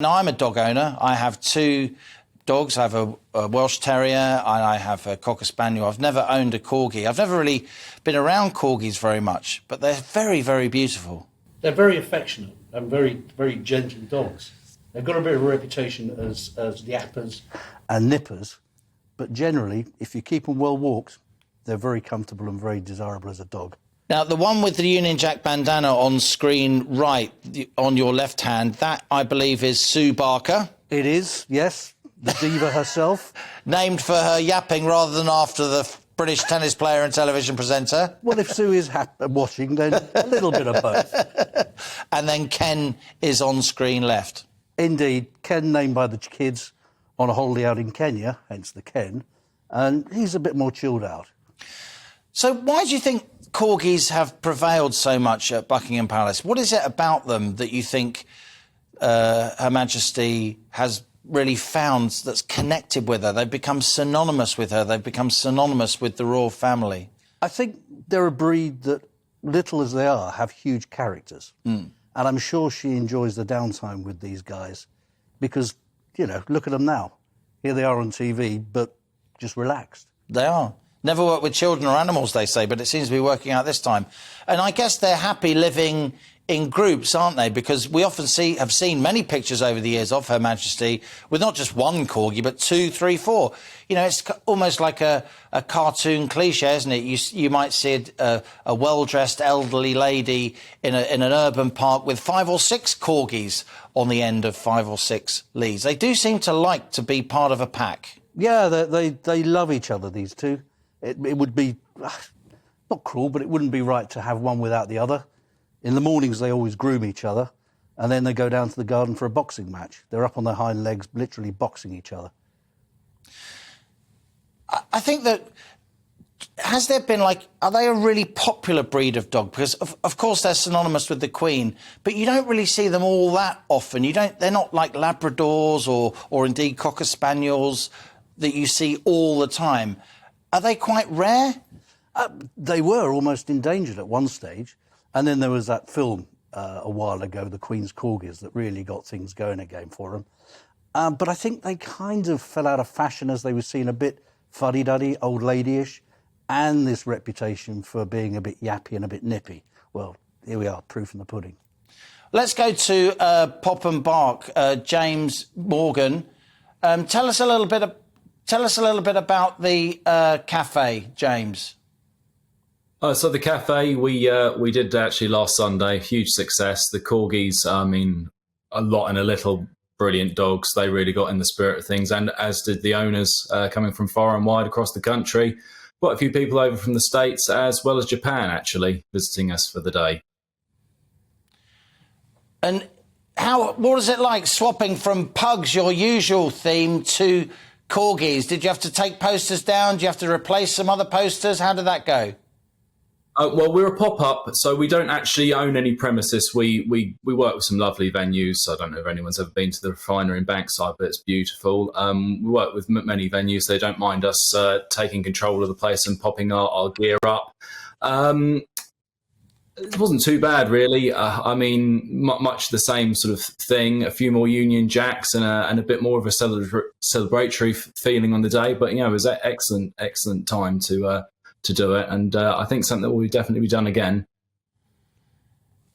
Now, I'm a dog owner. I have two dogs. I have a Welsh Terrier and I have a Cocker Spaniel. I've never owned a Corgi. I've never really been around Corgis very much, but they're very, very beautiful. They're very affectionate and very, very gentle dogs. They've got a bit of a reputation as yappers and nippers, but generally, if you keep them well walked, they're very comfortable and very desirable as a dog. Now, the one with the Union Jack bandana on screen right, on your left hand, that, I believe, is Sue Barker. It is, yes, the diva herself. Named for her yapping rather than after the British tennis player and television presenter. Well, if Sue is watching, then a little bit of both. And then Ken is on screen left. Indeed, Ken named by the kids on a holiday out in Kenya, hence the Ken, and he's a bit more chilled out. So why do you think Corgis have prevailed so much at Buckingham Palace? What is it about them that you think Her Majesty has really found that's connected with her? They've become synonymous with her. They've become synonymous with the royal family. I think they're a breed that, little as they are, have huge characters. And I'm sure she enjoys the downtime with these guys because, you know, look at them now. Here they are on TV, but just relaxed. They are. Never work with children or animals, they say, but it seems to be working out this time. And I guess they're happy living in groups, aren't they? Because we often have seen many pictures over the years of Her Majesty with not just one Corgi, but 2, 3, 4. You know, it's almost like a cartoon cliche, isn't it? You might see a well-dressed elderly lady in an urban park with 5 or 6 Corgis on the end of 5 or 6 leads. They do seem to like to be part of a pack. Yeah, they love each other, these two. It would be, not cruel, but it wouldn't be right to have one without the other. In the mornings, they always groom each other, and then they go down to the garden for a boxing match. They're up on their hind legs, literally boxing each other. I think that, has there been, like, are they a really popular breed of dog? Because, of course, they're synonymous with the Queen, but you don't really see them all that often. They're not like Labradors or indeed Cocker Spaniels that you see all the time. Are they quite rare? They were almost endangered at one stage. And then there was that film a while ago, The Queen's Corgis, that really got things going again for them. But I think they kind of fell out of fashion as they were seen a bit fuddy-duddy, old lady-ish, and this reputation for being a bit yappy and a bit nippy. Well, here we are, proof in the pudding. Let's go to Pop and Bark. James Morgan, tell us a little bit about the cafe, James. So the cafe, we did actually last Sunday, huge success. The Corgis, I mean, a lot and a little, brilliant dogs. They really got in the spirit of things, and as did the owners coming from far and wide across the country. Quite a few people over from the States as well as Japan, actually, visiting us for the day. And what is it like swapping from pugs, your usual theme, to Corgis? Did you have to take posters down? Did you have to replace some other posters? How did that go? Well, we're a pop-up, so we don't actually own any premises. We work with some lovely venues. I don't know if anyone's ever been to the Refinery in Bankside, but it's beautiful. We work with many venues. They don't mind us taking control of the place and popping our gear up. It wasn't too bad, really. I mean, much the same sort of thing. A few more Union Jacks and a bit more of a celebratory feeling on the day. But, you know, it was an excellent time to do it, and I think something that will definitely be done again.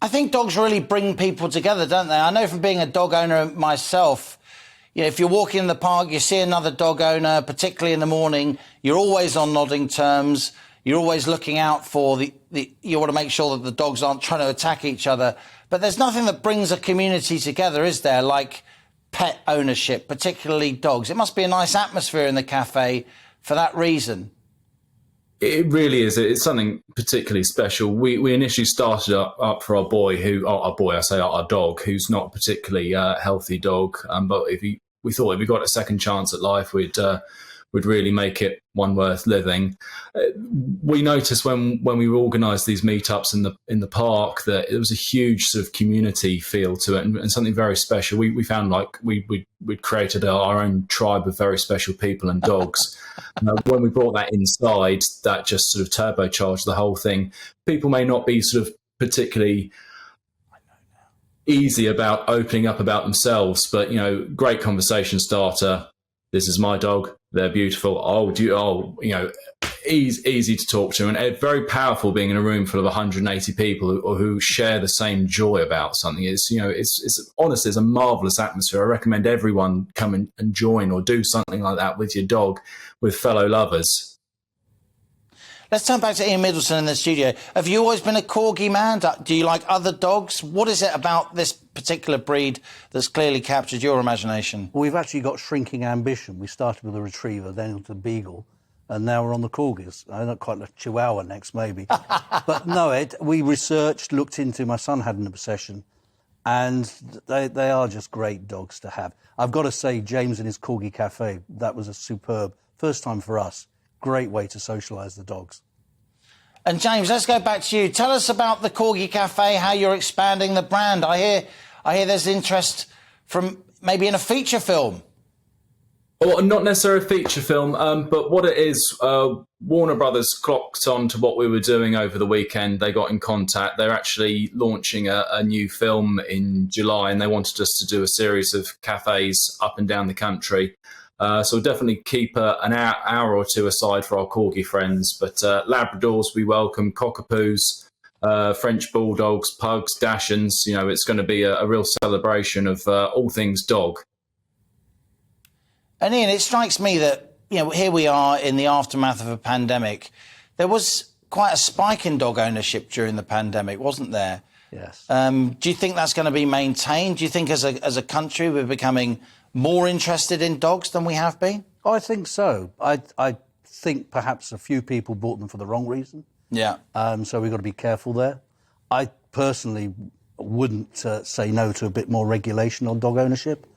I think dogs really bring people together, don't they? I know from being a dog owner myself, you know, if you're walking in the park, you see another dog owner, particularly in the morning, you're always on nodding terms. You're always looking out for you want to make sure that the dogs aren't trying to attack each other. But there's nothing that brings a community together, is there, like pet ownership, particularly dogs? It must be a nice atmosphere in the cafe for that reason. It really is. It's something particularly special. We initially started up for our boy, our dog, who's not a particularly healthy dog. But we thought if we got a second chance at life, we'd really make it one worth living. We noticed when we organised these meetups in the park that there was a huge sort of community feel to it, and something very special. We found like we'd created our own tribe of very special people and dogs. When we brought that inside, that just sort of turbocharged the whole thing. People may not be sort of particularly easy about opening up about themselves, but, you know, great conversation starter. This is my dog. They're beautiful. Easy to talk to, and very powerful being in a room full of 180 people who share the same joy about something. It's honestly, it's a marvelous atmosphere. I recommend everyone come and join or do something like that with your dog, with fellow lovers. Let's turn back to Ian Middleton in the studio. Have you always been a Corgi man? Do you like other dogs? What is it about this particular breed that's clearly captured your imagination? Well, we've actually got shrinking ambition. We started with a retriever, then with the beagle, and now we're on the Corgis. I don't quite like Chihuahua next, maybe. But no, we researched, looked into. My son had an obsession, and they are just great dogs to have. I've got to say, James and his Corgi Cafe, that was a superb first time for us. Great way to socialise the dogs. And James, let's go back to you. Tell us about the Corgi Cafe, how you're expanding the brand. I hear there's interest from maybe in a feature film. Well, not necessarily a feature film, but what it is, Warner Brothers clocked on to what we were doing over the weekend. They got in contact. They're actually launching a new film in July, and they wanted us to do a series of cafes up and down the country. So we'll definitely keep an hour or two aside for our Corgi friends. But Labradors, we welcome Cockapoos, French Bulldogs, Pugs, Dachshunds. You know, it's going to be a real celebration of all things dog. And Ian, it strikes me that, you know, here we are in the aftermath of a pandemic. There was quite a spike in dog ownership during the pandemic, wasn't there? Yes. Do you think that's going to be maintained? Do you think as a country we're becoming more interested in dogs than we have been? I think so. I think perhaps a few people bought them for the wrong reason. Yeah. So we've got to be careful there. I personally wouldn't say no to a bit more regulation on dog ownership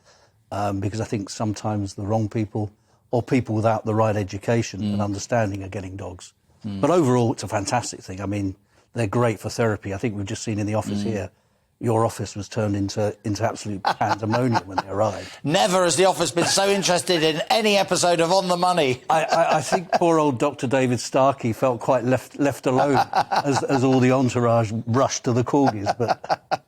because I think sometimes the wrong people or people without the right education and understanding are getting dogs. But overall, it's a fantastic thing. I mean, they're great for therapy. I think we've just seen in the office here, your office was turned into absolute pandemonium when they arrived. Never has the office been so interested in any episode of On the Money. I think poor old Dr. David Starkey felt quite left alone as all the entourage rushed to the Corgis. But